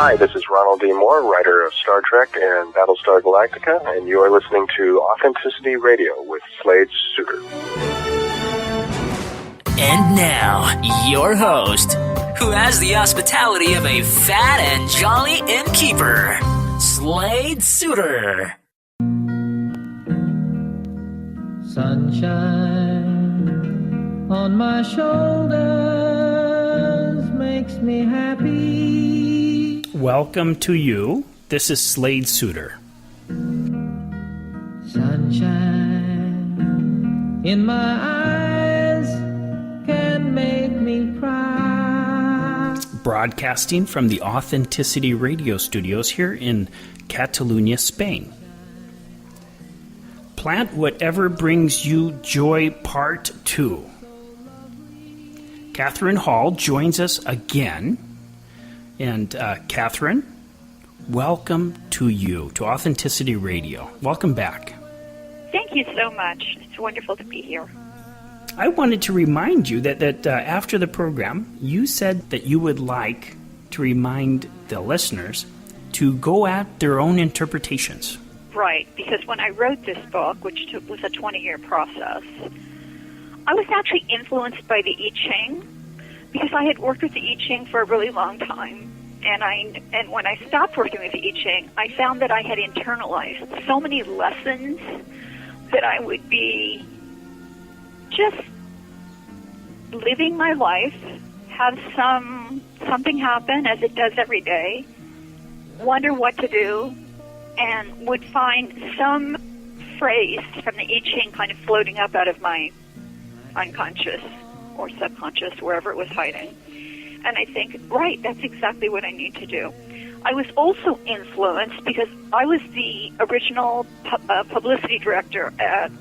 Hi, this is Ronald D. Moore, writer of Star Trek and Battlestar Galactica, and you are listening to Authenticity Radio with Slade Suter. And now, your host, who has the hospitality of a fat and jolly innkeeper, Slade Suter. Sunshine on my shoulders makes me happy. Welcome to you. This is Slade Suter. Sunshine in my eyes can make me cry. Broadcasting from the Authenticity Radio Studios here in Catalonia, Spain. Plant Whatever Brings You Joy, Part 2. Kathryn Hall joins us again. And Kathryn, welcome to you, to Authenticity Radio. Welcome back. Thank you so much. It's wonderful to be here. I wanted to remind you that after the program, you said that you would like to remind the listeners to go at their own interpretations. Right, because when I wrote this book, which was a 20-year process, I was actually influenced by the I Ching, because I had worked with the I Ching for a really long time. And when I stopped working with the I Ching, I found that I had internalized so many lessons that I would be just living my life, have something happen as it does every day, wonder what to do, and would find some phrase from the I Ching kind of floating up out of my unconscious or subconscious, wherever it was hiding. And I think, right, that's exactly what I need to do. I was also influenced because I was the original publicity director at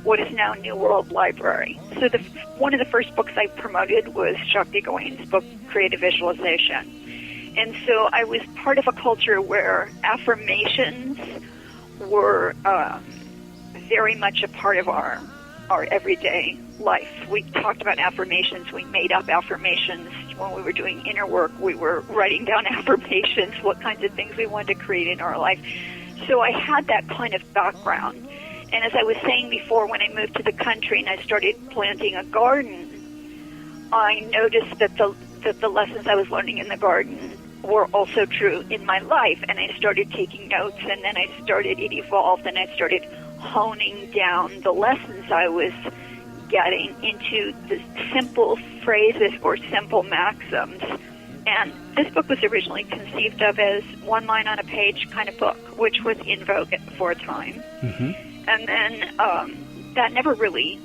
what is now New World Library. So one of the first books I promoted was Shakti Gawain's book, Creative Visualization. And so I was part of a culture where affirmations were very much a part of our everyday life. We talked about affirmations. We made up affirmations. When we were doing inner work, we were writing down affirmations, what kinds of things we wanted to create in our life. So I had that kind of background. And as I was saying before, when I moved to the country and I started planting a garden, I noticed that the lessons I was learning in the garden were also true in my life. And I started taking notes, and then it evolved, and I started honing down the lessons I was getting into the simple phrases or simple maxims. And this book was originally conceived of as one line on a page kind of book, which was in vogue for a time. Mm-hmm. And then that never really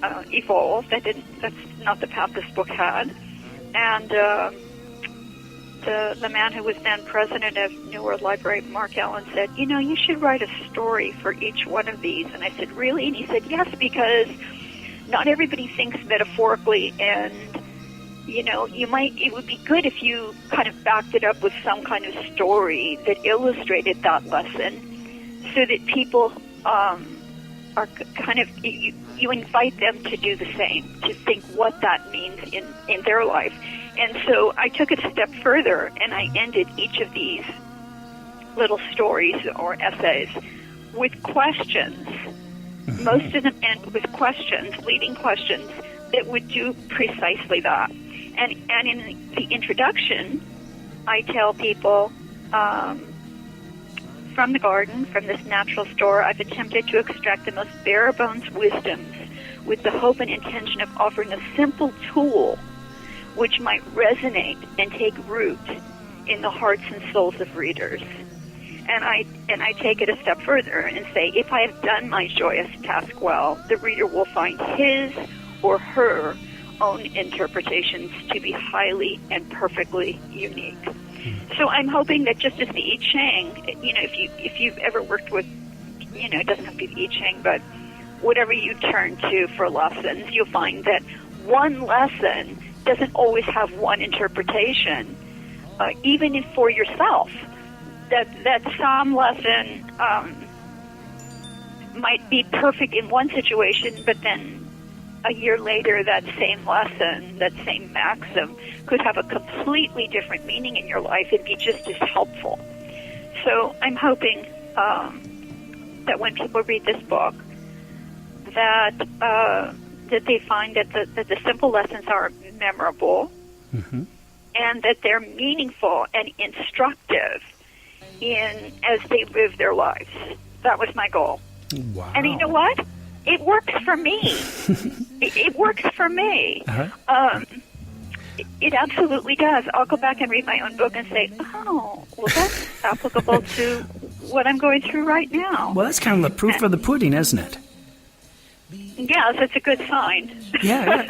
evolved. That's not the path this book had. And the man who was then president of New World Library, Mark Allen, said, you should write a story for each one of these. And I said, really? And he said, yes, because not everybody thinks metaphorically, and, it would be good if you kind of backed it up with some kind of story that illustrated that lesson so that people are kind of, you invite them to do the same, to think what that means in their life. And so I took it a step further, and I ended each of these little stories or essays with questions. Most of them end with questions, leading questions that would do precisely that. And in the introduction, I tell people, from the garden, from this natural store, I've attempted to extract the most bare-bones wisdoms with the hope and intention of offering a simple tool which might resonate and take root in the hearts and souls of readers. And I take it a step further and say, if I have done my joyous task well, the reader will find his or her own interpretations to be highly and perfectly unique. So I'm hoping that just as the I Ching, if you've ever worked with, it doesn't have to be the I Ching, but whatever you turn to for lessons, you'll find that one lesson doesn't always have one interpretation, even if for yourself. That some lesson might be perfect in one situation, but then a year later, that same lesson, that same maxim, could have a completely different meaning in your life and be just as helpful. So I'm hoping that when people read this book, that they find that the simple lessons are memorable, and that they're meaningful and instructive as they live their lives. That was my goal. Wow. And you know what? It works for me. it works for me. It absolutely does. I'll go back and read my own book and say, oh, well, that's applicable to what I'm going through right now. Well, that's kind of the proof of the pudding, isn't it? Yes, it's a good sign. Yeah.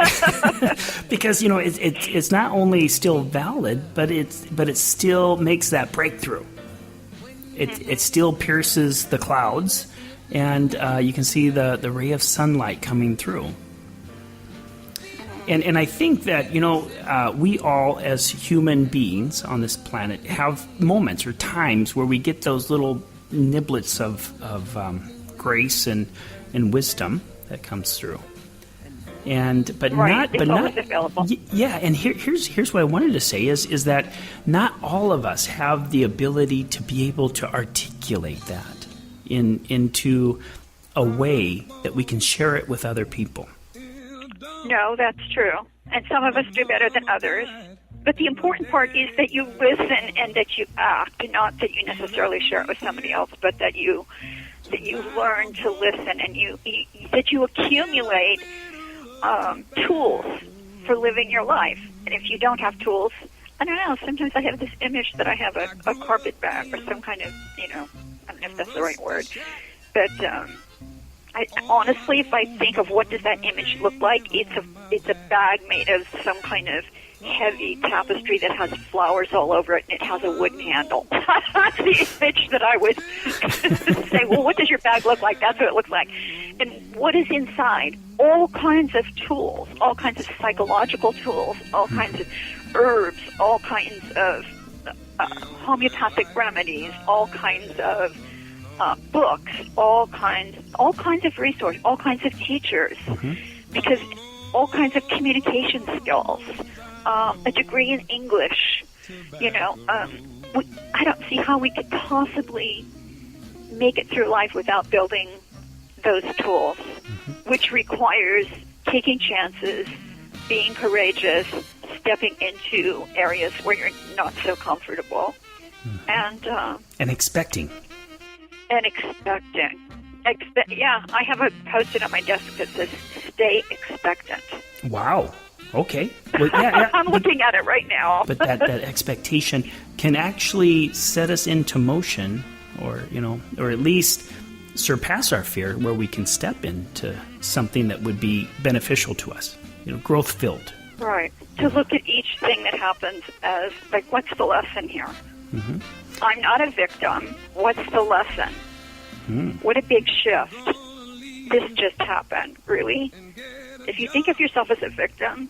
Because, it's not only still valid, but it still makes that breakthrough. It still pierces the clouds, and you can see the ray of sunlight coming through. And I think that, we all as human beings on this planet have moments or times where we get those little niblets of grace and wisdom that comes through. But right. not always available. Yeah, and here's what I wanted to say is that not all of us have the ability to be able to articulate that into a way that we can share it with other people. No, that's true. And some of us do better than others. But the important part is that you listen and that you act, not that you necessarily share it with somebody else, but that you learn to listen and that you accumulate tools for living your life. And if you don't have tools, I don't know, sometimes I have this image that I have a carpet bag or some kind of, I don't know if that's the right word, but I honestly, if I think of what does that image look like, it's a bag made of some kind of heavy tapestry that has flowers all over it, and it has a wooden handle. That's the image that I would say, well, what does your bag look like? That's what it looks like. And what is inside? All kinds of tools, all kinds of psychological tools, all kinds of herbs, all kinds of homeopathic remedies, all kinds of books, all kinds of resources, all kinds of teachers, because all kinds of communication skills, a degree in English, I don't see how we could possibly make it through life without building those tools, which requires taking chances, being courageous, stepping into areas where you're not so comfortable, and expecting. And expecting. I have a post-it on my desk that says, stay expectant. Wow. Okay. Well, yeah. I'm looking at it right now. But that expectation can actually set us into motion or at least surpass our fear where we can step into something that would be beneficial to us, growth-filled. Right. To look at each thing that happens as, like, what's the lesson here? I'm not a victim. What's the lesson? What a big shift. This just happened. Really? If you think of yourself as a victim,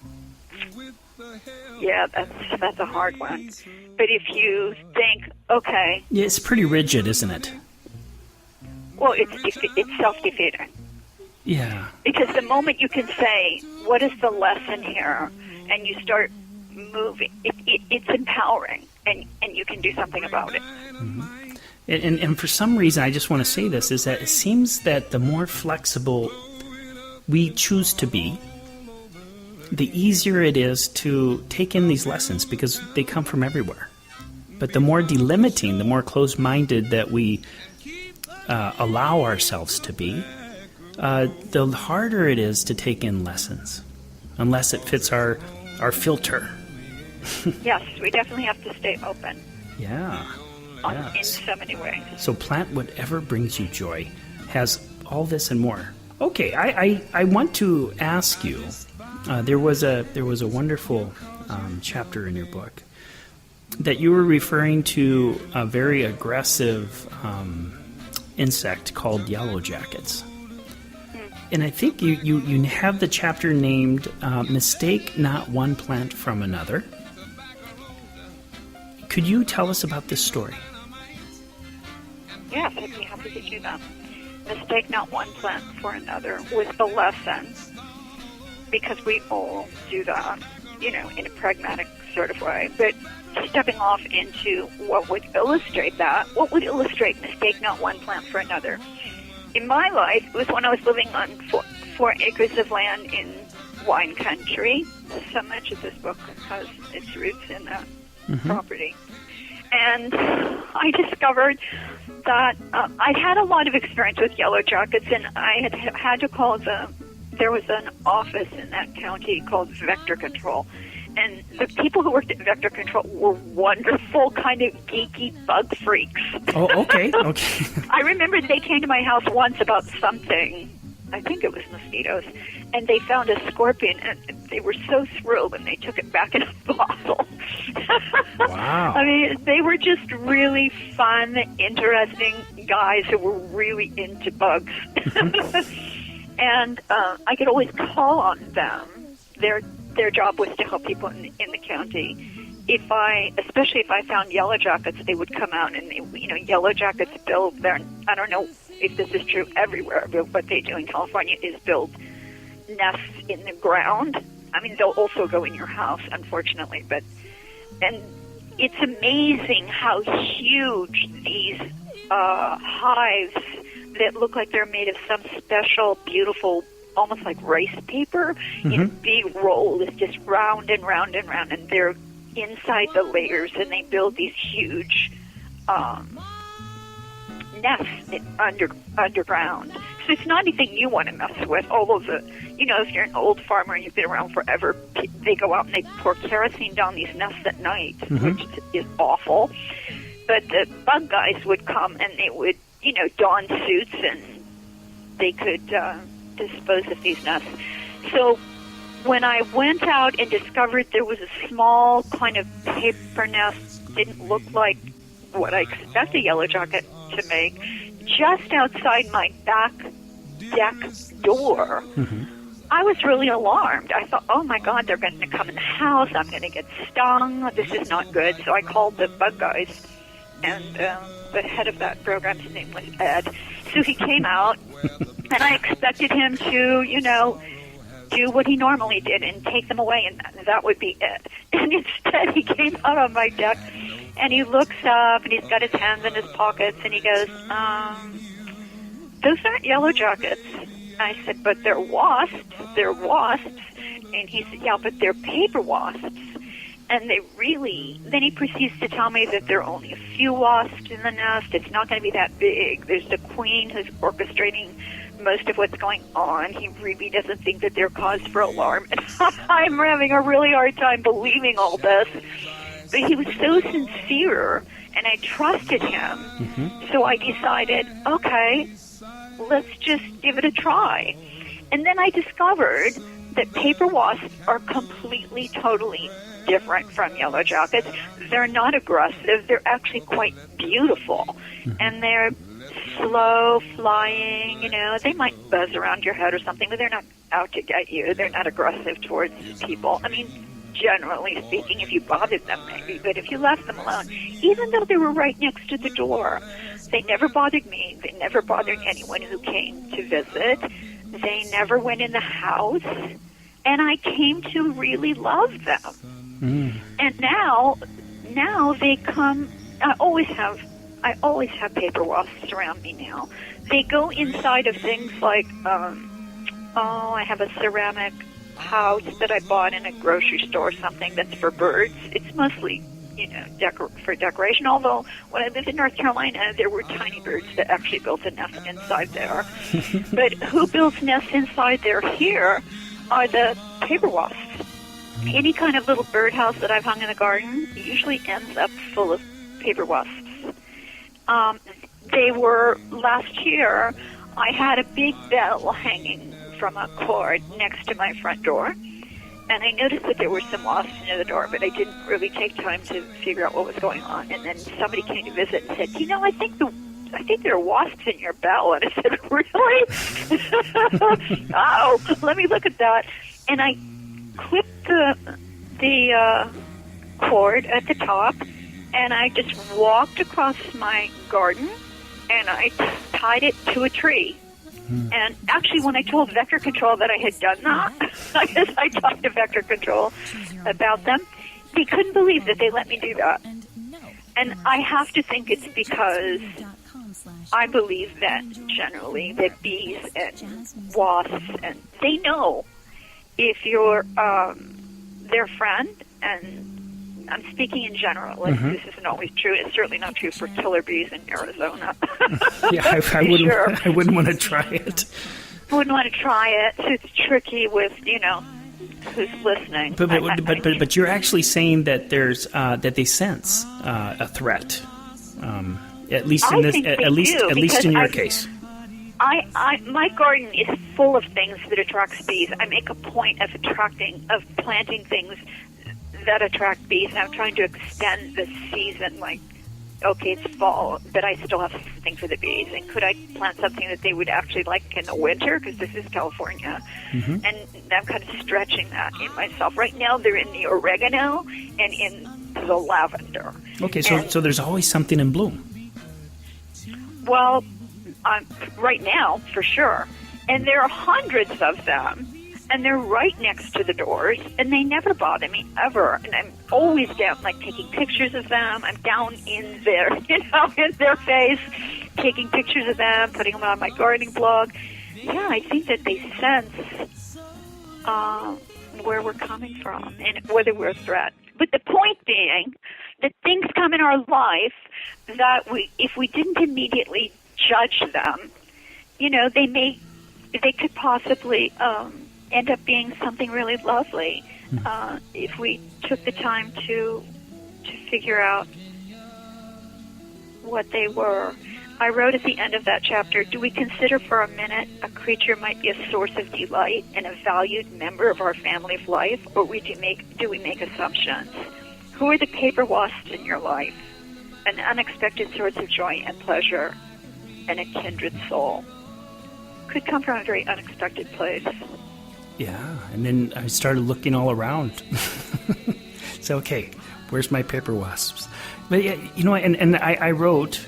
yeah, that's a hard one. But if you think, okay... Yeah, it's pretty rigid, isn't it? Well, it's self-defeating. Yeah. Because the moment you can say, what is the lesson here? And you start moving, it's empowering. And you can do something about it. And for some reason, I just want to say this, is that it seems that the more flexible we choose to be, the easier it is to take in these lessons because they come from everywhere. But the more delimiting, the more closed-minded that we allow ourselves to be, the harder it is to take in lessons, unless it fits our filter. Yes, we definitely have to stay open. Yeah. In so many ways. So Plant Whatever Brings You Joy has all this and more. Okay, I want to ask you, there was a wonderful chapter in your book that you were referring to a very aggressive insect called yellow jackets. And I think you have the chapter named Mistake Not One Plant from Another. Could you tell us about this story? Yes, I'd be happy to do that. Mistake not one plant for another was the lesson because we all do that, in a pragmatic sort of way. But stepping off into what would illustrate that, what would illustrate mistake not one plant for another. In my life, it was when I was living on 4 acres of land in wine country. So much of this book has its roots in that property. And I discovered that I'd had a lot of experience with yellow jackets, and I had to call there was an office in that county called Vector Control. And the people who worked at Vector Control were wonderful, kind of geeky bug freaks. Oh, okay, okay. I remember they came to my house once about something. I think it was mosquitoes. And they found a scorpion, and they were so thrilled when they took it back in a bottle. Wow. I mean, they were just really fun, interesting guys who were really into bugs. And I could always call on them. Their job was to help people in the county. Especially if I found yellow jackets, they would come out and yellow jackets build their, I don't know if this is true everywhere, but what they do in California is build nests in the ground. I mean, they'll also go in your house, unfortunately, and it's amazing how huge these hives that look like they're made of some special, beautiful, almost like rice paper, in a big roll is just round and round and round, and they're inside the layers, and they build these huge nests underground. So it's not anything you want to mess with. All of the, if you're an old farmer and you've been around forever, they go out and they pour kerosene down these nests at night, which is awful. But the bug guys would come and they would, don suits, and they could dispose of these nests. So when I went out and discovered there was a small kind of paper nest, didn't look like what I expect a yellow jacket to make, just outside my back deck door, I was really alarmed. I thought, oh my God, they're going to come in the house. I'm going to get stung. This is not good. So I called the bug guys, and the head of that program, his name was Ed. So he came out, and I expected him to, do what he normally did and take them away, and that would be it. And instead, he came out on my deck, and he looks up, and he's got his hands in his pockets, and he goes, those aren't yellow jackets. I said, but they're wasps. They're wasps. And he said, yeah, but they're paper wasps. And then he proceeds to tell me that there are only a few wasps in the nest. It's not going to be that big. There's the queen who's orchestrating most of what's going on. He really doesn't think that they're cause for alarm. And I'm having a really hard time believing all this. But he was so sincere, and I trusted him. So I decided, okay, let's just give it a try. And then I discovered that paper wasps are completely, totally different from yellow jackets. They're not aggressive. They're actually quite beautiful. And they're slow flying, they might buzz around your head or something, but they're not out to get you. They're not aggressive towards people. I mean, generally speaking, if you bothered them, maybe, but if you left them alone, even though they were right next to the door, they never bothered me. They never bothered anyone who came to visit. They never went in the house, and I came to really love them. And now they come. I always have paper wasps around me now. They go inside of things like, I have a ceramic house that I bought in a grocery store, something that's for birds. It's mostly, for decoration, although when I lived in North Carolina, there were tiny birds that actually built a nest inside there. But who builds nests inside there here are the paper wasps. Any kind of little birdhouse that I've hung in the garden usually ends up full of paper wasps. They were, last year, I had a big bell hanging from a cord next to my front door, and I noticed that there were some wasps near the door, but I didn't really take time to figure out what was going on. And then somebody came to visit and said, I think there are wasps in your bell. And I said, really? Oh, let me look at that. And I clipped the cord at the top, and I just walked across my garden, and I tied it to a tree. And actually, when I told Vector Control that I had done that, because I talked to Vector Control about them, they couldn't believe that they let me do that. And I have to think it's because I believe that generally that bees and wasps, and they know if you're their friend, and I'm speaking in general. Like, this isn't always true. It's certainly not true for killer bees in Arizona. Yeah, I wouldn't want to try it. I wouldn't want to try it. It's tricky with, who's listening. But you're actually saying that there's that they sense a threat, at least in this, at least in your case. My garden is full of things that attracts bees. I make a point of planting things that attract bees, and I'm trying to extend the season. Like, okay, it's fall, but I still have something for the bees. And could I plant something that they would actually like in the winter? Because this is California, and I'm kind of stretching that in myself. Right now, they're in the oregano and in the lavender. Okay, so there's always something in bloom. Well, right now, for sure. And there are hundreds of them, and they're right next to the doors, and they never bother me, ever. And I'm always down, like, taking pictures of them. I'm down in their, in their face, taking pictures of them, putting them on my gardening blog. Yeah, I think that they sense where we're coming from and whether we're a threat. But the point being that things come in our life that if we didn't immediately judge them, they could possibly end up being something really lovely if we took the time to figure out what they were. I wrote at the end of that chapter, do we consider for a minute a creature might be a source of delight and a valued member of our family of life, or do we make assumptions? Who are the paper wasps in your life? An unexpected source of joy and pleasure, and a kindred soul. Could come from a very unexpected place. Yeah, and then I started looking all around. So, okay, where's my paper wasps? But yeah, and I wrote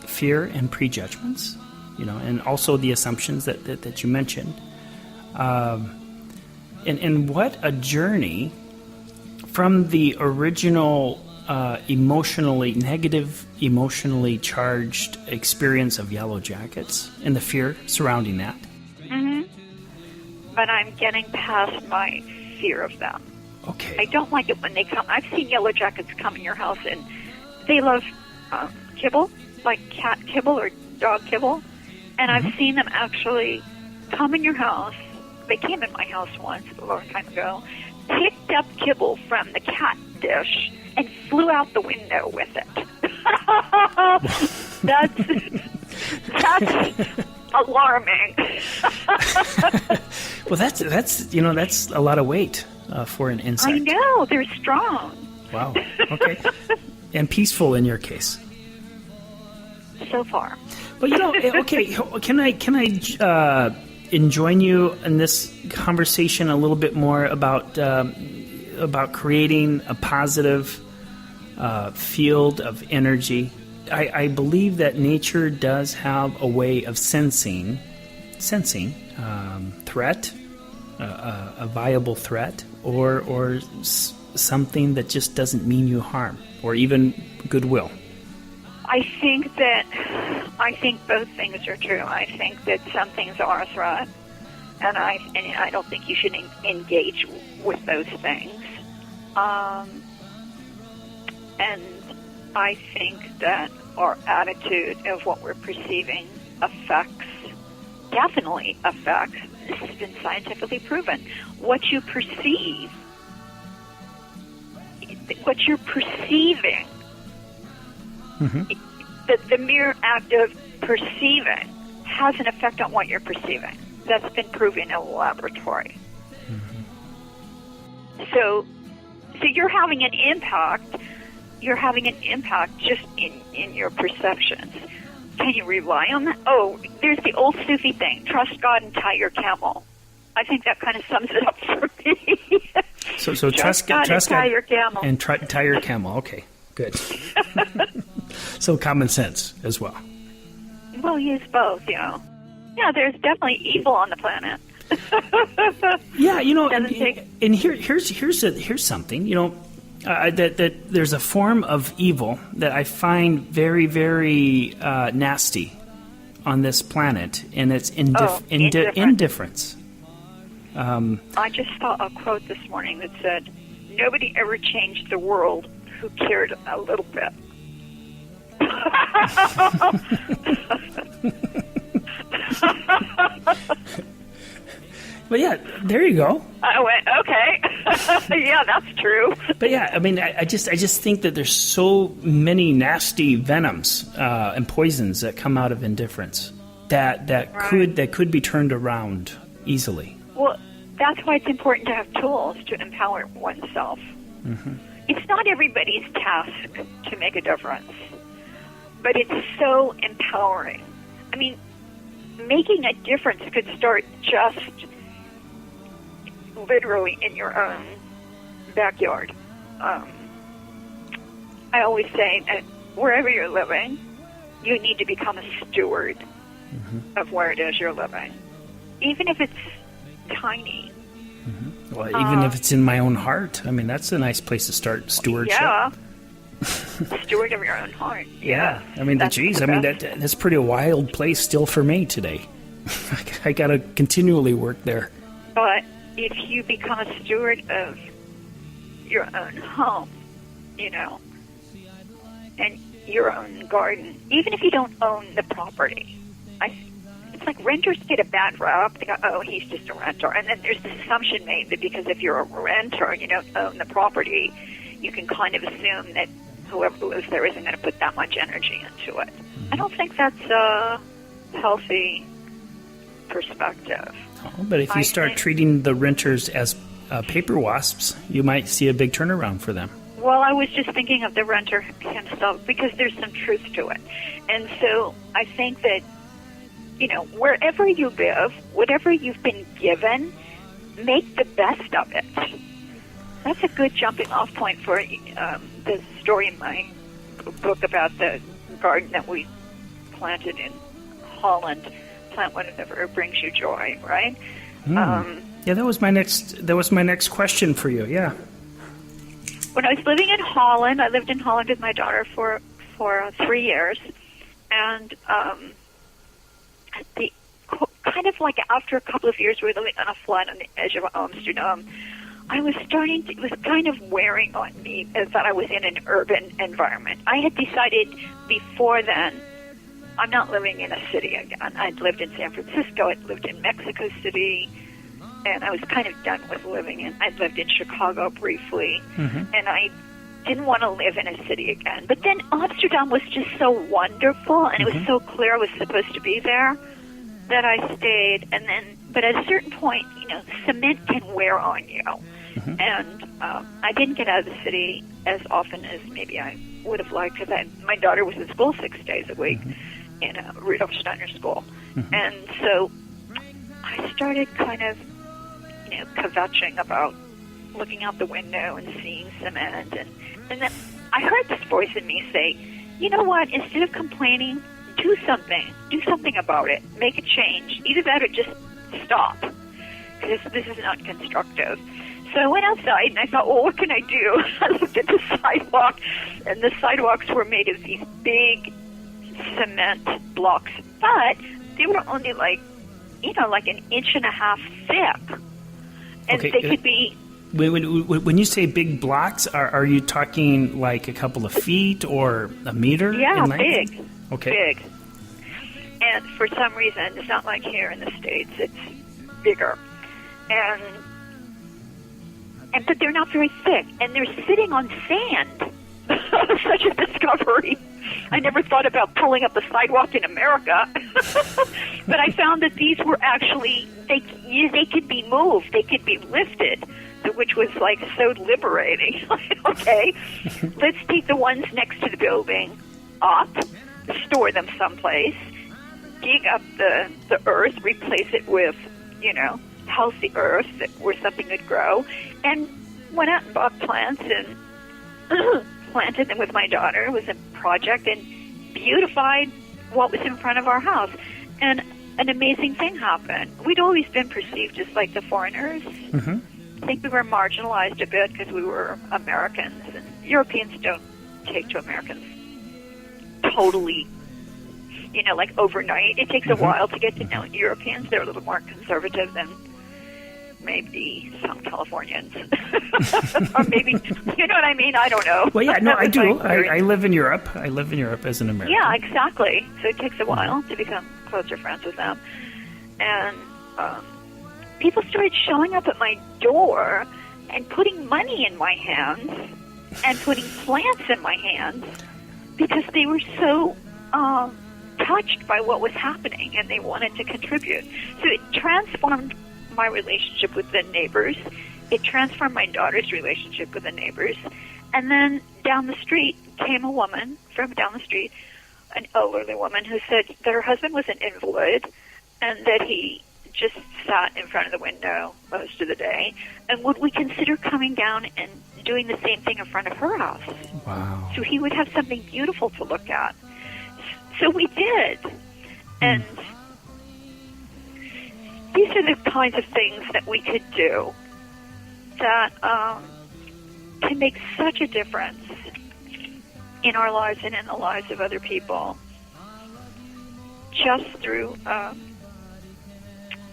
fear and prejudgments, and also the assumptions that you mentioned. And what a journey from the original emotionally charged experience of Yellow Jackets and the fear surrounding that. But I'm getting past my fear of them. Okay. I don't like it when they come. I've seen Yellow Jackets come in your house, and they love kibble, like cat kibble or dog kibble. And I've seen them actually come in your house. They came in my house once a long time ago, picked up kibble from the cat dish, and flew out the window with it. That's alarming. Well, that's a lot of weight for an insect. I know, they're strong. Wow. Okay. And peaceful in your case. So far. But okay, can I join you in this conversation a little bit more about creating a positive field of energy? I believe that nature does have a way of sensing threat, a viable threat, or something that just doesn't mean you harm, or even goodwill. I think both things are true. I think that some things are a threat, and I don't think you should engage with those things. And I think that our attitude of what we're perceiving definitely affects. This has been scientifically proven. What you're perceiving, the mere act of perceiving has an effect on what you're perceiving. That's been proven in a laboratory. So you're having an impact. You're having an impact just in your perceptions. Can you rely on that? Oh, there's the old Sufi thing: trust God and tie your camel. I think that kind of sums it up for me. So trust God and tie your camel. And tie your camel. Okay, good. So common sense as well. Well, use both, Yeah, there's definitely evil on the planet. Yeah, Doesn't and here's something, that there's a form of evil that I find very, very nasty on this planet, and it's indifference. I just saw a quote this morning that said, "Nobody ever changed the world who cared a little bit." But yeah, there you go. I went, okay. Yeah, that's true. But yeah, I mean, I just think that there's so many nasty venoms and poisons that come out of indifference that could be turned around easily. Well, that's why it's important to have tools to empower oneself. Mm-hmm. It's not everybody's task to make a difference, but it's so empowering. I mean, making a difference could start just literally in your own backyard. I always say that wherever you're living, you need to become a steward of where it is you're living, even if it's tiny. Mm-hmm. Well, even if it's in my own heart, I mean, that's a nice place to start stewardship. Yeah. Steward of your own heart. Yeah. I mean, that's pretty a wild place still for me today. I got to continually work there. But if you become a steward of your own home, and your own garden, even if you don't own the property, it's like renters get a bad rap. They go, oh, he's just a renter. And then there's this assumption made that because if you're a renter and you don't own the property, you can kind of assume that whoever lives there isn't going to put that much energy into it. I don't think that's a healthy perspective. Oh, but if you start treating the renters as paper wasps, you might see a big turnaround for them. Well, I was just thinking of the renter himself because there's some truth to it. And so I think that, wherever you live, whatever you've been given, make the best of it. That's a good jumping off point for the story in my book about the garden that we planted in Holland. Plant whatever brings you joy, right? Yeah, that was my next question for you. Yeah. When I was living in Holland, I lived in Holland with my daughter for 3 years, and kind of like after a couple of years, we were living on a flat on the edge of Amsterdam. It was kind of wearing on me that I was in an urban environment. I had decided before then, I'm not living in a city again. I'd lived in San Francisco, I'd lived in Mexico City, and I was kind of done with I'd lived in Chicago briefly, and I didn't want to live in a city again. But then Amsterdam was just so wonderful, and it was so clear I was supposed to be there that I stayed. But at a certain point, cement can wear on you. And I didn't get out of the city as often as maybe I would have liked because my daughter was in school 6 days a week in a Rudolf Steiner school. And so I started kind of, kvetching about looking out the window and seeing cement. And then I heard this voice in me say, you know what, instead of complaining, do something. Do something about it. Make a change. Either that or just stop. Because this is not constructive. So I went outside and I thought, well, what can I do? I looked at the sidewalk, and the sidewalks were made of these big cement blocks, but they were only like an inch and a half thick. And they could be... When you say big blocks, are you talking like a couple of feet or a meter? Yeah, in length? big. Okay. Big. And for some reason, it's not like here in the States, it's bigger. But they're not very thick, and they're sitting on sand. Such a discovery. I never thought about pulling up a sidewalk in America. But I found that these were actually, they could be moved, they could be lifted, which was like so liberating. Okay, let's take the ones next to the building up, store them someplace, dig up the earth, replace it with, healthy earth where something could grow, and went out and bought plants and planted them with my daughter. It was a project and beautified what was in front of our house. And an amazing thing happened. We'd always been perceived as like the foreigners. Mm-hmm. I think we were marginalized a bit because we were Americans, and Europeans don't take to Americans totally, like overnight. It takes a while to get to know Europeans. They're a little more conservative than maybe some Californians. Or maybe, you know what I mean? I don't know. Well, yeah, no, I do. I live in Europe. I live in Europe as an American. Yeah, exactly. So it takes a while to become closer friends with them. And people started showing up at my door and putting money in my hands and putting plants in my hands because they were so touched by what was happening and they wanted to contribute. So it transformed my relationship with the neighbors. It transformed my daughter's relationship with the neighbors. And then down the street came a woman from down the street, an elderly woman who said that her husband was an invalid and that he just sat in front of the window most of the day. And would we consider coming down and doing the same thing in front of her house? Wow. So he would have something beautiful to look at. So we did. And these are the kinds of things that we could do that can make such a difference in our lives and in the lives of other people. Just through,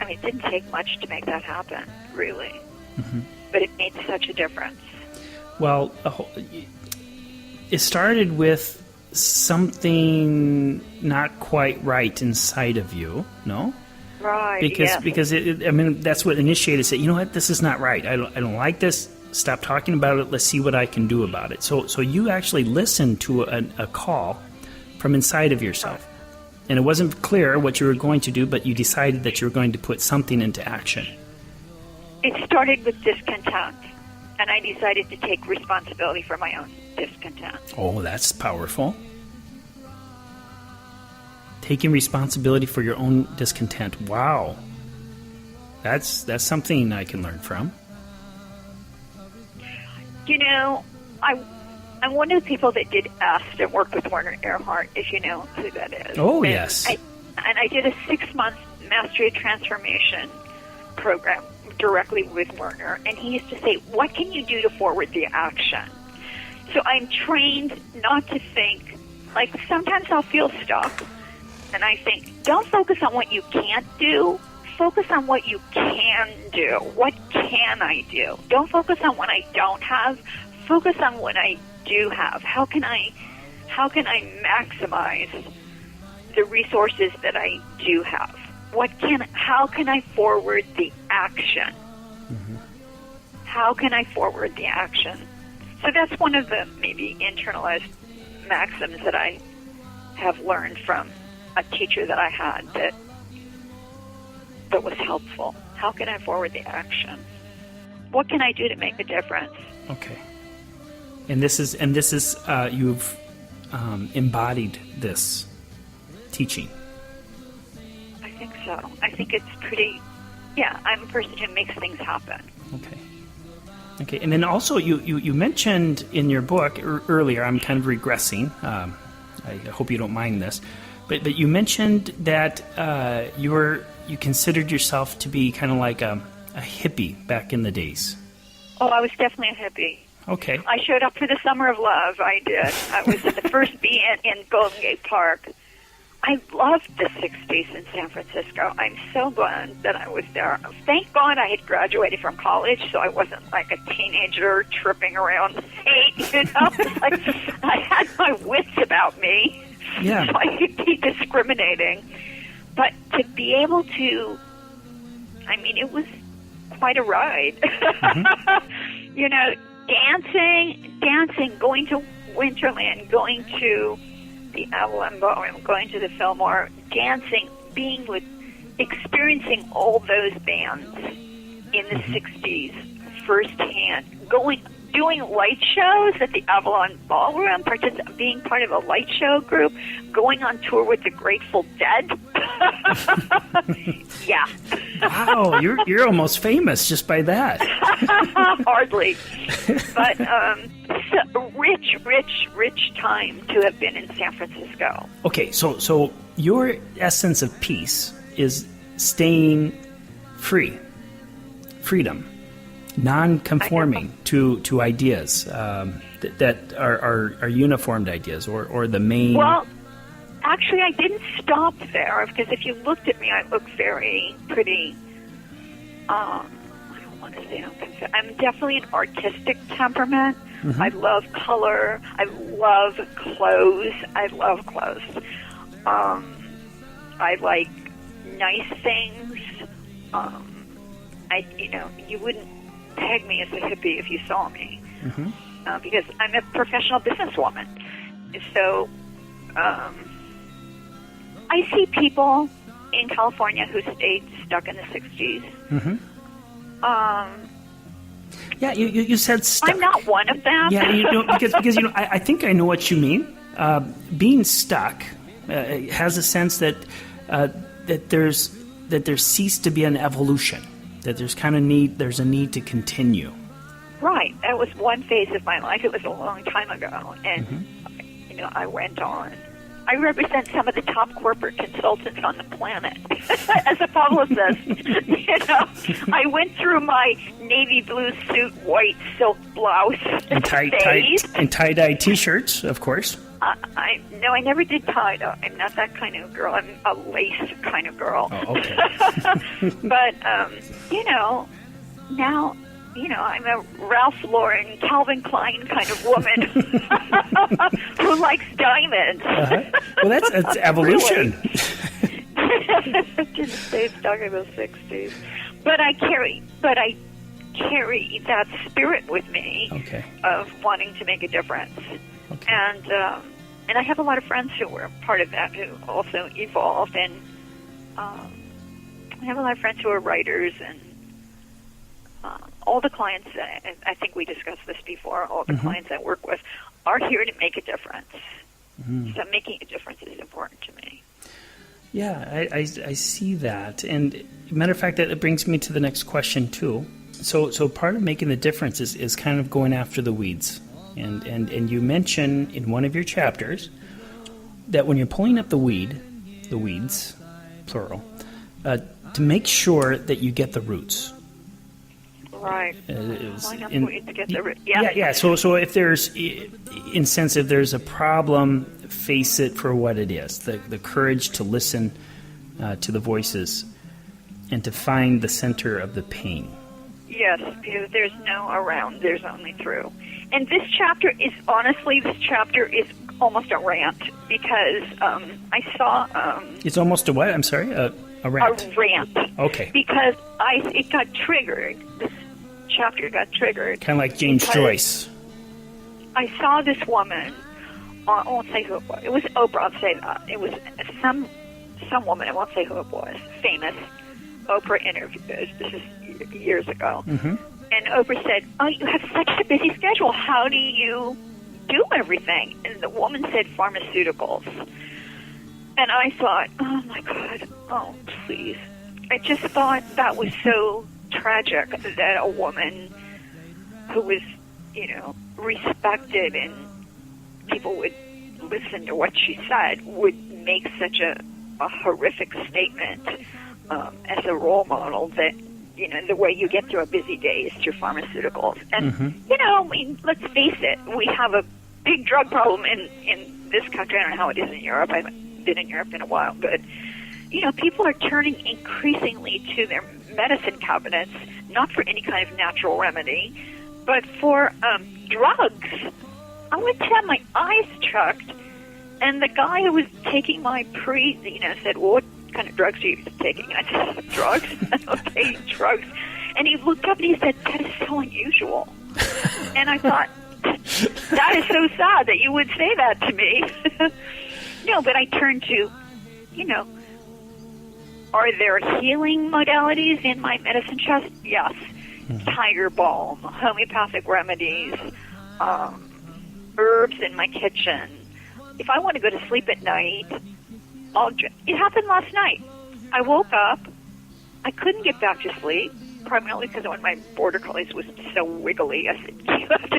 it didn't take much to make that happen, really. Mm-hmm. But it made such a difference. Well, it started with something not quite right inside of you, no? Right. Because that's what initiated. Said, you know what, this is not right. I don't like this. Stop talking about it. Let's see what I can do about it. So you actually listened to a call from inside of yourself, and it wasn't clear what you were going to do, but you decided that you were going to put something into action. It started with discontent, and I decided to take responsibility for my own discontent. Oh, that's powerful. Taking responsibility for your own discontent. Wow. That's something I can learn from. I'm one of the people that did EST and worked with Werner Erhard, if you know who that is. Oh, yes. I did a 6-month Mastery of Transformation program directly with Werner, and he used to say, what can you do to forward the action? So I'm trained not to think, like sometimes I'll feel stuck, and I think, don't focus on what you can't do. Focus on what you can do. What can I do? Don't focus on what I don't have. Focus on what I do have. How can I maximize the resources that I do have? How can I forward the action? Mm-hmm. How can I forward the action? So that's one of the maybe internalized maxims that I have learned from a teacher that I had that was helpful. How can I forward the action? What can I do to make a difference? Okay. And this is you've embodied this teaching. I think so. I think it's pretty. Yeah, I'm a person who makes things happen. Okay. And then also you mentioned in your book earlier. I'm kind of regressing. I hope you don't mind this. But you mentioned that you considered yourself to be kind of like a hippie back in the days. Oh, I was definitely a hippie. Okay. I showed up for the Summer of Love. I did. I was at the first bee in Golden Gate Park. I loved the 60s in San Francisco. I'm so glad that I was there. Thank God I had graduated from college, so I wasn't like a teenager tripping around the state, I had my wits about me. Yeah. So I could be discriminating. But to be able to, it was quite a ride. Mm-hmm. Dancing, going to Winterland, going to the Avalon Ballroom, going to the Fillmore, dancing, experiencing all those bands in the 60s firsthand, doing light shows at the Avalon Ballroom, being part of a light show group, going on tour with the Grateful Dead. Yeah. Wow, you're almost famous just by that. Hardly. But rich time to have been in San Francisco. Okay, so your essence of peace is staying freedom, non-conforming to ideas that are uniformed ideas or the main. Well, actually, I didn't stop there, because if you looked at me, I look pretty. I don't want to say I'm definitely an artistic temperament. Mm-hmm. I love color. I love clothes. I like nice things. You wouldn't peg me as a hippie if you saw me, mm-hmm. Because I'm a professional businesswoman. So I see people in California who stayed stuck in the 60s. Mm-hmm. Yeah, you said stuck. I'm not one of them. Yeah, because I think I know what you mean. Being stuck has a sense that there's ceased to be an evolution. That there's a need to continue. Right. That was one phase of my life. It was a long time ago, and mm-hmm. I went on. I represent some of the top corporate consultants on the planet as a publicist. I went through my navy blue suit, white silk blouse, and tie-dye T-shirts, of course. I never did tie-dye. I'm not that kind of girl. I'm a lace kind of girl. Oh, okay. But now. I'm a Ralph Lauren, Calvin Klein kind of woman who likes diamonds. Uh-huh. Well, that's evolution. Didn't stay stuck in the 60s, but I carry that spirit with me of wanting to make a difference. Okay. And I have a lot of friends who were part of that who also evolved, and I have a lot of friends who are writers and. All the clients, I think we discussed this before, all the mm-hmm. clients I work with are here to make a difference. Mm-hmm. So making a difference is important to me. Yeah, I see that. And matter of fact, that brings me to the next question, too. So part of making the difference is kind of going after the weeds. And you mention in one of your chapters that when you're pulling up the weeds, plural, to make sure that you get the roots. Right. To get the yeah. So if there's insensitive, there's a problem. Face it for what it is. The courage to listen to the voices and to find the center of the pain. Yes, because there's no around. There's only through. And this chapter is almost a rant because I saw. It's almost a what? I'm sorry. A rant. A rant. Okay. Because it got triggered. This chapter got triggered. Kind of like James Joyce. I saw this woman. I won't say who it was. It was Oprah. I'll say that. It was some woman. I won't say who it was. Famous Oprah interview. This is years ago. Mm-hmm. And Oprah said, "Oh, you have such a busy schedule. How do you do everything?" And the woman said, "Pharmaceuticals." And I thought, oh my God, oh please. I just thought that was so tragic that a woman who was, respected and people would listen to what she said would make such a horrific statement as a role model that, the way you get through a busy day is through pharmaceuticals. And, mm-hmm. Let's face it, we have a big drug problem in this country. I don't know how it is in Europe. I haven't been in Europe in a while, but people are turning increasingly to their medicine cabinets, not for any kind of natural remedy, but for drugs. I went to have my eyes checked, and the guy who was taking my said, "Well, what kind of drugs are you taking?" And I said, "Drugs? Okay, drugs." And he looked up and he said, "That is so unusual." And I thought, that is so sad that you would say that to me. No, but I turned to, are there healing modalities in my medicine chest? Yes. Tiger balm, homeopathic remedies, herbs in my kitchen. If I want to go to sleep at night, it happened last night. I woke up. I couldn't get back to sleep, primarily because one of my border collies was so wiggly. I said, "You have to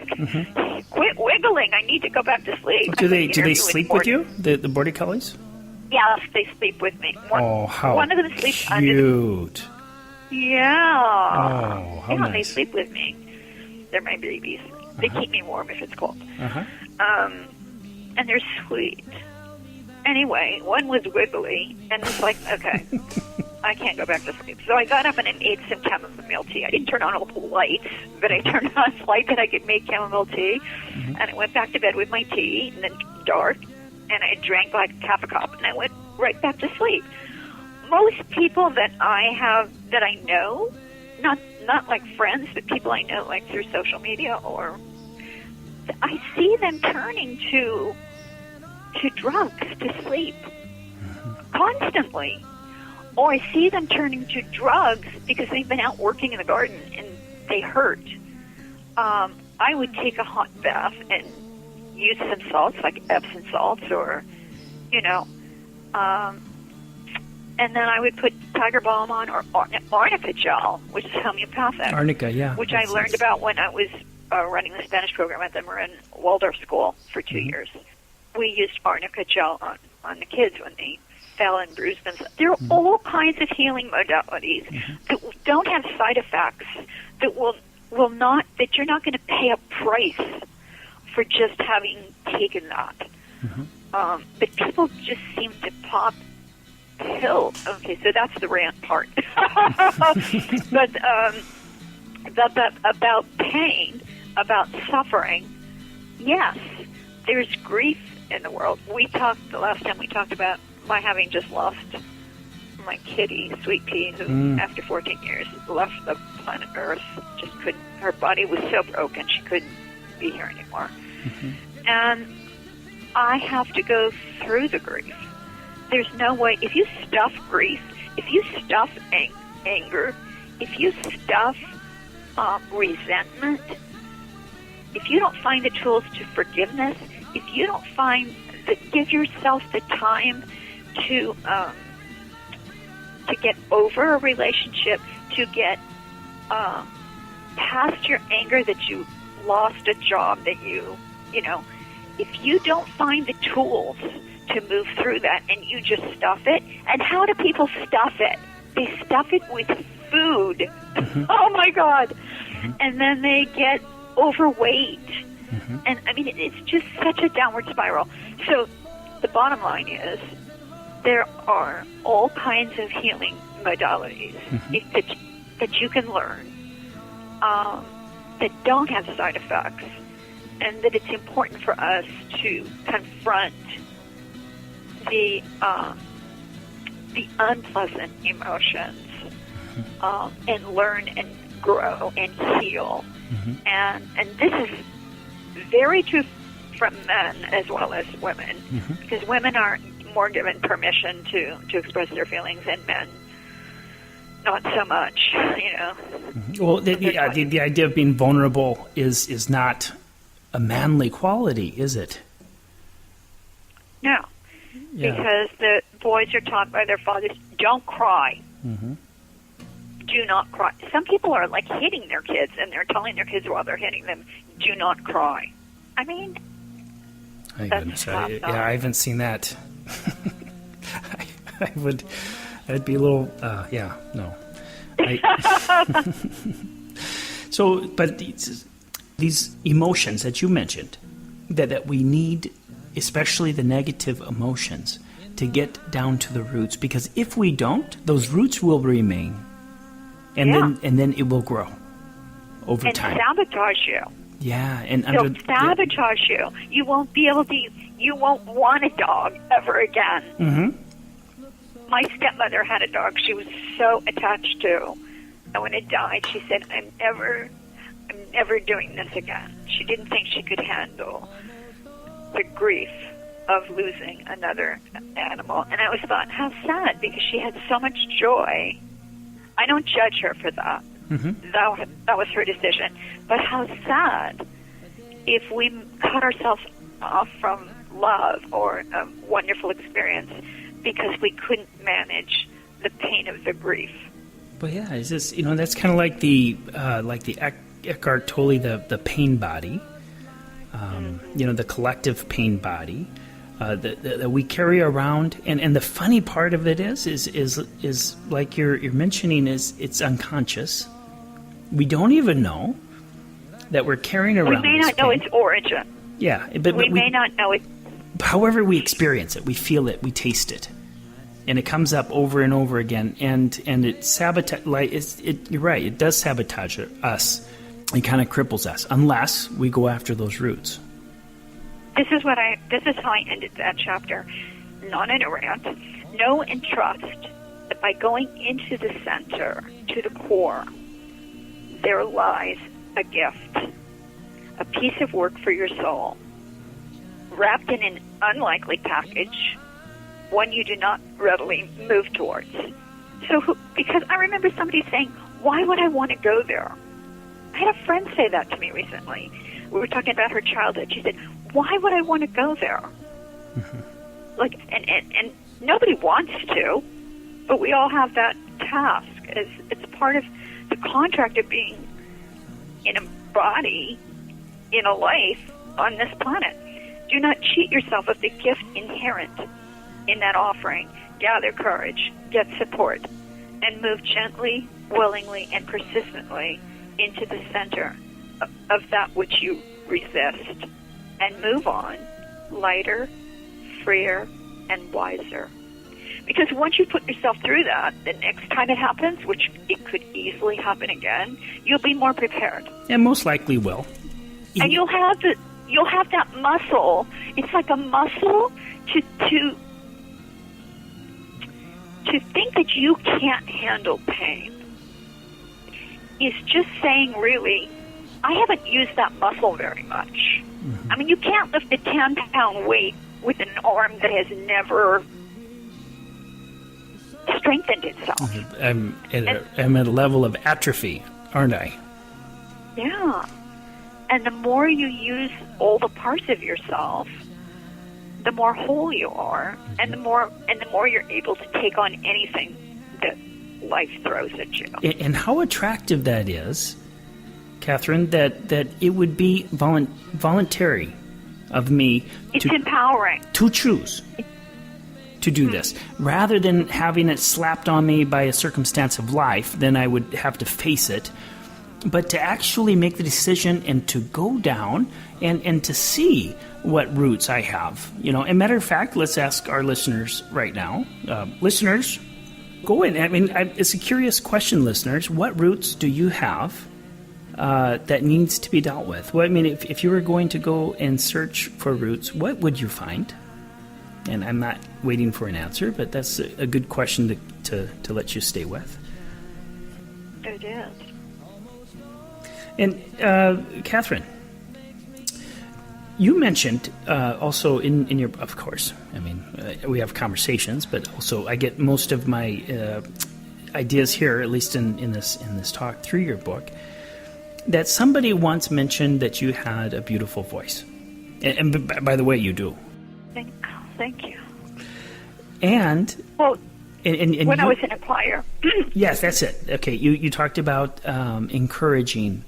quit wiggling. I need to go back to sleep." Do they sleep with you, the border collies? Yes, they sleep with me. How one of them sleeps cute. under the... Yeah. Oh, how They nice. sleep with me. They're my babies. They keep me warm if it's cold. Uh-huh. And they're sweet. Anyway, one was wiggly, and it's like, okay, I can't go back to sleep. So I got up and I made some chamomile tea. I didn't turn on all the lights, but I turned on a light that I could make chamomile tea. And I went back to bed with my tea, and then dark, and I drank like half a cup, and I went right back to sleep. Most people that I know, not like friends, but people I know like through social media, or I see them turning to drugs to sleep constantly. Or I see them turning to drugs because they've been out working in the garden and they hurt. I would take a hot bath and use some salts like Epsom salts or, and then I would put Tiger Balm on or Arnica gel, which is homeopathic. Arnica, yeah. Which I learned about when I was running the Spanish program at the Marin Waldorf School for 2 years. We used Arnica gel on the kids when they fell and bruised themselves. There are all kinds of healing modalities that don't have side effects, that will not, that you're not going to pay a price for just having taken that. But people just seem to pop pills. Okay, so that's the rant part. But about pain, about suffering, yes, there's grief in the world. The last time we talked about my having just lost my kitty, Sweet Pea, who after 14 years left the planet Earth. Just couldn't, her body was so broken she couldn't be here anymore. And I have to go through the grief. There's no way, if you stuff grief, if you stuff anger, if you stuff resentment, if you don't find the tools to forgiveness, if you don't give yourself the time to get over a relationship, to get past your anger that you lost a job, that if you don't find the tools to move through that and you just stuff it, and how do people stuff it? They stuff it with food. Oh my God. And then they get overweight. And I mean, it's just such a downward spiral. So the bottom line is there are all kinds of healing modalities that you can learn that don't have side effects, and that it's important for us to confront the unpleasant emotions and learn and grow and heal. And this is very true from men as well as women, because women are more given permission to express their feelings, and men not so much, Well, the idea of being vulnerable is not a manly quality, is it? No, because the boys are taught by their fathers, don't cry. Do not cry. Some people are like hitting their kids, and they're telling their kids while they're hitting them, do not cry. I mean, Thank goodness. I haven't seen that. I'd be a little, no. So, but these emotions that you mentioned, that we need, especially the negative emotions, to get down to the roots, because if we don't, those roots will remain, and then it will grow over time. And sabotage you. Yeah, and they'll sabotage you. You won't be able to. You won't want a dog ever again. My stepmother had a dog she was so attached to, and when it died, she said, "I'm never doing this again." She didn't think she could handle the grief of losing another animal, and I always thought, how sad, because she had so much joy. I don't judge her for that. That was her decision. But how sad if we cut ourselves off from love or a wonderful experience because we couldn't manage the pain of the grief. But yeah, it's just, that's kind of like the Eckhart Tolle, the pain body, the collective pain body. that we carry around. And the funny part of it is like you're mentioning, is it's unconscious. We don't even know that we're carrying around. We may not know its origin. Yeah, but we may not know it. However, we experience it, we feel it, we taste it, and it comes up over and over again, and it sabotage. You're right. It does sabotage us. It kind of cripples us unless we go after those roots. This is how I ended that chapter. Not in a rant. Know and trust that by going into the center, to the core, there lies a gift, a piece of work for your soul, wrapped in an unlikely package, one you do not readily move towards. So, because I remember somebody saying, why would I want to go there? I had a friend say that to me recently. We were talking about her childhood. She said, why would I want to go there? Like, and nobody wants to, but we all have that task. It's part of the contract of being in a body, in a life on this planet. Do not cheat yourself of the gift inherent in that offering. Gather courage, get support, and move gently, willingly, and persistently into the center of that which you resist, and move on, lighter, freer, and wiser. Because once you put yourself through that, the next time it happens, which it could easily happen again, you'll be more prepared. And most likely will. And you'll have that muscle. It's like a muscle to think that you can't handle pain. Is just saying, really, I haven't used that muscle very much. I mean, you can't lift a 10-pound weight with an arm that has never strengthened itself. I'm at a level of atrophy, aren't I? Yeah. And the more you use all the parts of yourself, the more whole you are, and the more you're able to take on anything that life throws at you. And how attractive that is, Kathryn, that it would be voluntary of me. It's empowering. To choose to do this. Rather than having it slapped on me by a circumstance of life, then I would have to face it. But to actually make the decision and to go down and to see what roots I have. And matter of fact, let's ask our listeners right now. Listeners, go in. I mean, it's a curious question, listeners. What roots do you have that needs to be dealt with? Well, I mean, if you were going to go and search for roots, what would you find? And I'm not waiting for an answer, but that's a good question to let you stay with. It is. And Kathryn, you mentioned also in your, of course, I mean, we have conversations, but also I get most of my ideas here, at least in this talk, through your book, that somebody once mentioned that you had a beautiful voice. And by the way, you do. Thank you. And... Well, and when I was in a choir. Yes, that's it. Okay, you talked about encouraging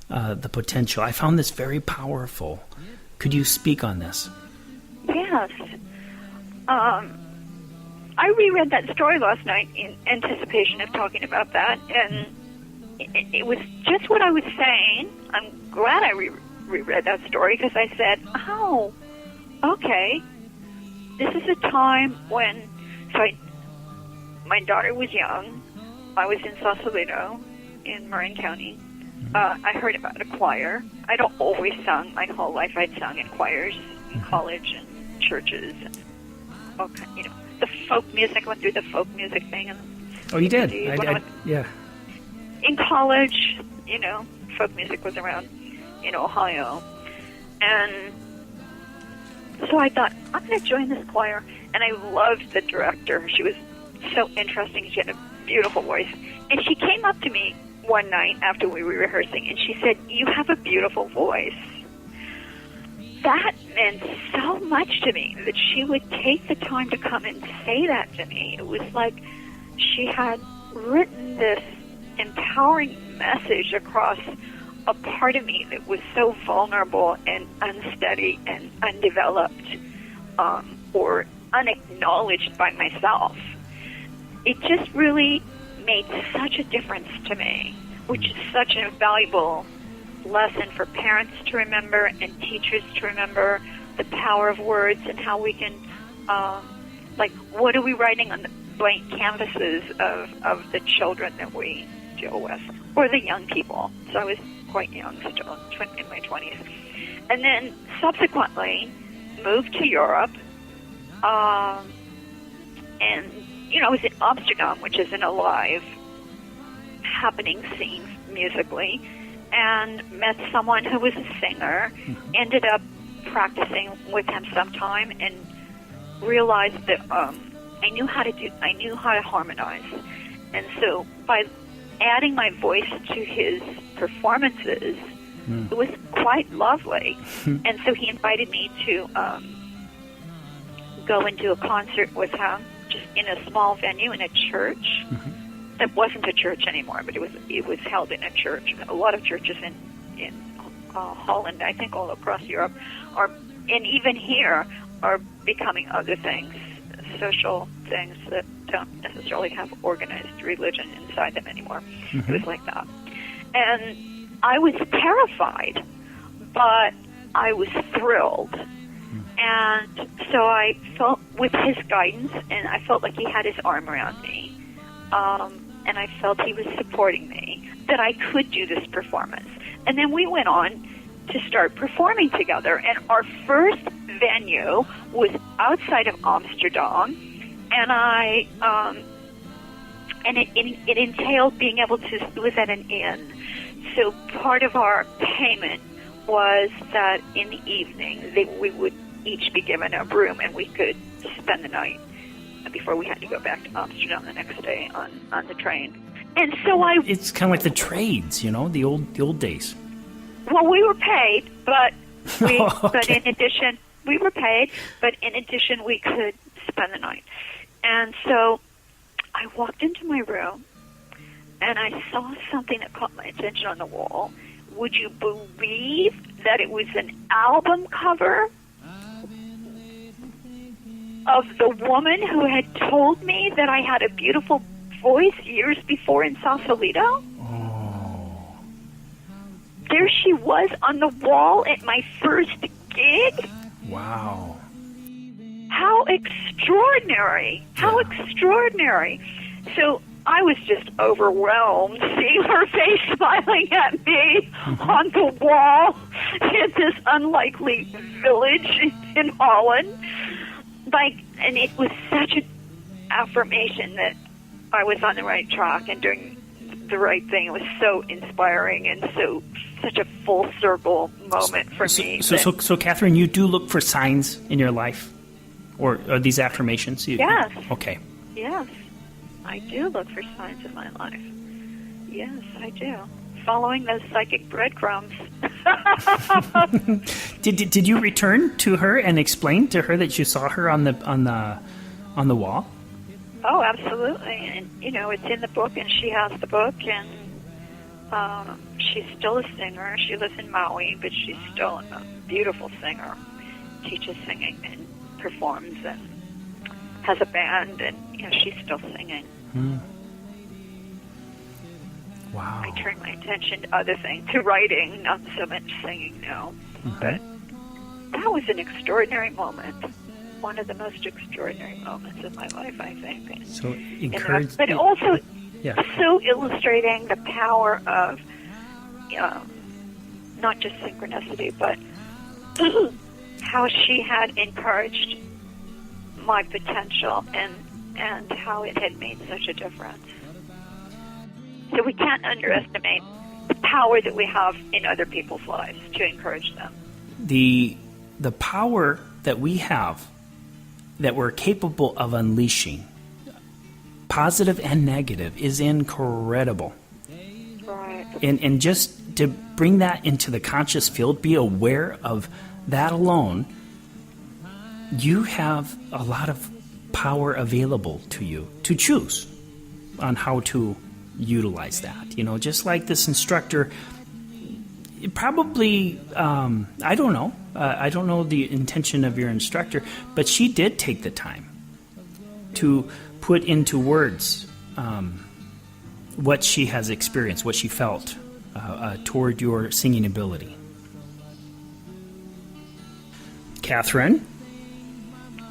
the potential. I found this very powerful. Could you speak on this? Yes. I reread that story last night in anticipation of talking about that, and it was just what I was saying. I'm glad I reread that story because I said, oh, okay. This is a time when, my daughter was young. I was in Sausalito in Marin County. I heard about a choir. I'd always sung my whole life. I'd sung in choirs in college and churches. And, the folk music. I went through the folk music thing. Oh, you did? Yeah. In college, folk music was around in Ohio. And so I thought, I'm going to join this choir. And I loved the director. She was so interesting. She had a beautiful voice. And she came up to me one night after we were rehearsing, and she said, you have a beautiful voice. That meant so much to me that she would take the time to come and say that to me. It was like she had written this empowering message across a part of me that was so vulnerable and unsteady and undeveloped. or unacknowledged by myself. It just really made such a difference to me, which is such a valuable lesson for parents to remember and teachers to remember, the power of words and how we can, like, what are we writing on the blank canvases of the children that we deal with, or the young people. So I was quite young, still in my 20s. And then subsequently moved to Europe, and, you know, I was in Amsterdam, which is an alive, happening scene musically, and met someone who was a singer, ended up practicing with him sometime, and realized that I knew how to harmonize. And so by adding my voice to his performances, it was quite lovely. And so he invited me to go and do a concert with him, just in a small venue in a church. That wasn't a church anymore, but it was held in a church. A lot of churches in Holland, I think all across Europe, and even here, are becoming other things, social things that don't necessarily have organized religion inside them anymore. It was like that. And I was terrified, but I was thrilled. And so I felt, with his guidance, and I felt like he had his arm around me, and I felt he was supporting me, that I could do this performance. And then we went on to start performing together, and our first venue was outside of Amsterdam, and it entailed being able to, it was at an inn. So part of our payment was that in the evening we would each be given a room, and we could spend the night before we had to go back to Amsterdam the next day on the train. And so it's kind of like the trades, you know, the old days. Well, we were paid, but Okay. but in addition, we were paid, but in addition, we could spend the night. And so I walked into my room, and I saw something that caught my attention on the wall. Would you believe that it was an album cover of the woman who had told me that I had a beautiful voice years before in Sausalito? Oh. There she was on the wall at my first gig. Wow. How extraordinary. How extraordinary. So I was just overwhelmed seeing her face smiling at me on the wall in this unlikely village in Holland. And it was such an affirmation that I was on the right track and doing the right thing. It was so inspiring and such a full circle moment for me. So, Kathryn, you do look for signs in your life, or are these affirmations? Yes. Okay. Yes, I do look for signs in my life. Yes, I do. Following those psychic breadcrumbs. Did you return to her and explain to her that you saw her on the wall? Oh, absolutely. And it's in the book, and she has the book, and she's still a singer. She lives in Maui, but she's still a beautiful singer. Teaches singing and performs and has a band, and she's still singing. Wow. I turn my attention to other things, to writing, not so much singing now. But that was an extraordinary moment. One of the most extraordinary moments of my life, I think. So encourage, but also yeah. So illustrating the power of not just synchronicity, but how she had encouraged my potential and how it had made such a difference. So we can't underestimate the power that we have in other people's lives to encourage them. The power that we have, that we're capable of unleashing, positive and negative, is incredible. Right. And just to bring that into the conscious field, be aware of that alone, you have a lot of power available to you to choose on how to utilize that. Just like this instructor, probably, I don't know. I don't know the intention of your instructor, but she did take the time to put into words what she has experienced, what she felt toward your singing ability. Kathryn?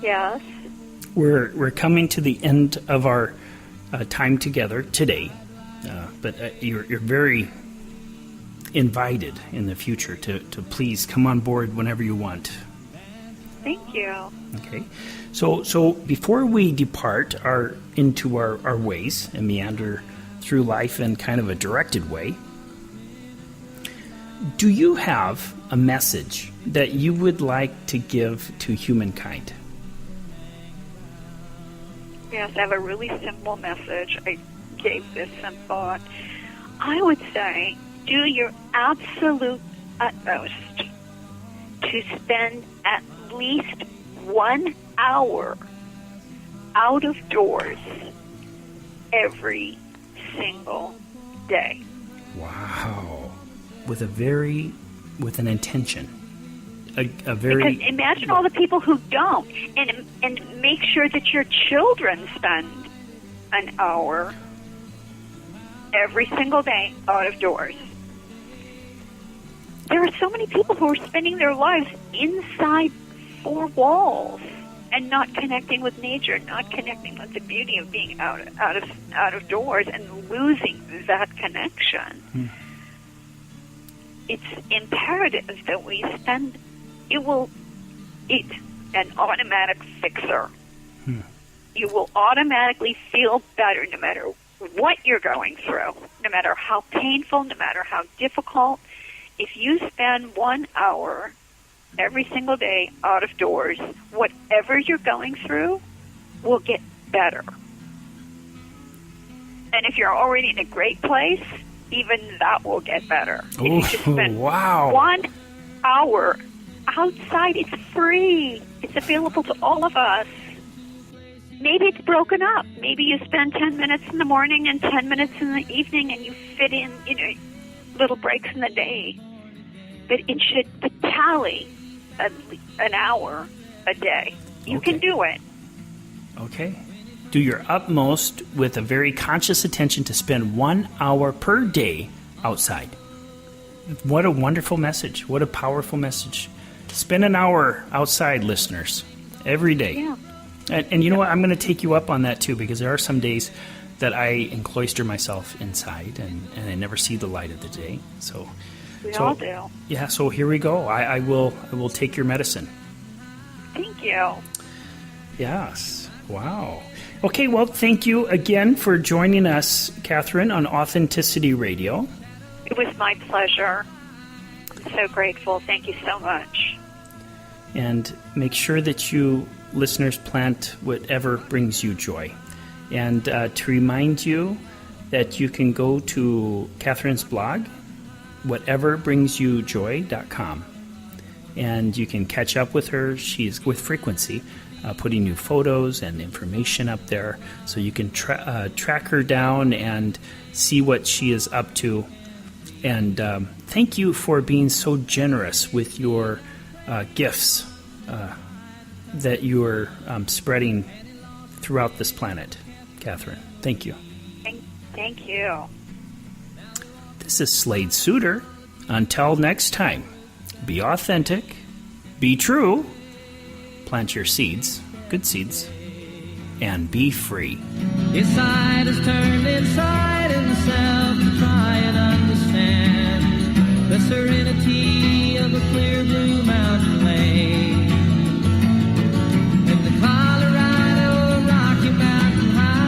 Yes. We're coming to the end of our time together today, but you're very invited in the future to please come on board whenever you want. Thank you. Okay, so before we depart into our ways and meander through life in kind of a directed way, do you have a message that you would like to give to humankind? Yes, I have a really simple message. I gave this some thought. I would say do your absolute utmost to spend at least 1 hour out of doors every single day. Wow. With an intention. A very... Because imagine all the people who don't, and make sure that your children spend an hour every single day out of doors. There are so many people who are spending their lives inside 4 walls and not connecting with nature, not connecting with the beauty of being out of doors, and losing that connection. It's imperative that we spend. It's an automatic fixer. You will automatically feel better no matter what you're going through, no matter how painful, no matter how difficult. If you spend 1 hour every single day out of doors, whatever you're going through will get better. And if you're already in a great place, even that will get better. If you just spend 1 hour outside, it's free. It's available to all of us. Maybe it's broken up. Maybe you spend 10 minutes in the morning and 10 minutes in the evening, and you fit in, little breaks in the day. But it should tally an hour a day. You can do it. Okay. Do your utmost with a very conscious attention to spend 1 hour per day outside. What a wonderful message. What a powerful message. Spend an hour outside, listeners, every day. Yeah. And you know what? I'm going to take you up on that, too, because there are some days that I encloister myself inside and I never see the light of the day. So we all do. Yeah, so here we go. I will take your medicine. Thank you. Yes. Wow. Okay, well, thank you again for joining us, Kathryn, on Authenticity Radio. It was my pleasure. I'm so grateful. Thank you so much. And make sure that you, listeners, plant whatever brings you joy. And to remind you that you can go to Kathryn's blog, whateverbringsyoujoy.com. And you can catch up with her. She's with frequency, putting new photos and information up there. So you can track her down and see what she is up to. And thank you for being so generous with your gifts that you are spreading throughout this planet, Kathryn. Thank you. Thank you. This is Slade Suter. Until next time, be authentic, be true, plant your seeds, good seeds, and be free. His side is turned inside himself to try and understand the serenity of a clear blue mountain lake. In the Colorado Rocky Mountain High.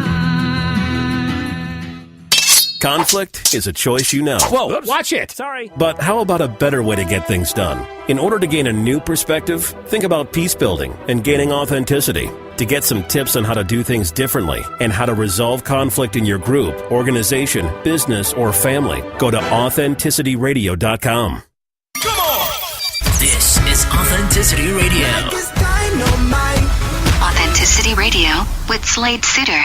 Conflict is a choice you know. Whoa, oops. Watch it! Sorry. But how about a better way to get things done? In order to gain a new perspective, think about peace building and gaining authenticity. To get some tips on how to do things differently and how to resolve conflict in your group, organization, business, or family, go to AuthenticityRadio.com. Come on! This is Authenticity Radio. Authenticity Radio with Slade Suter.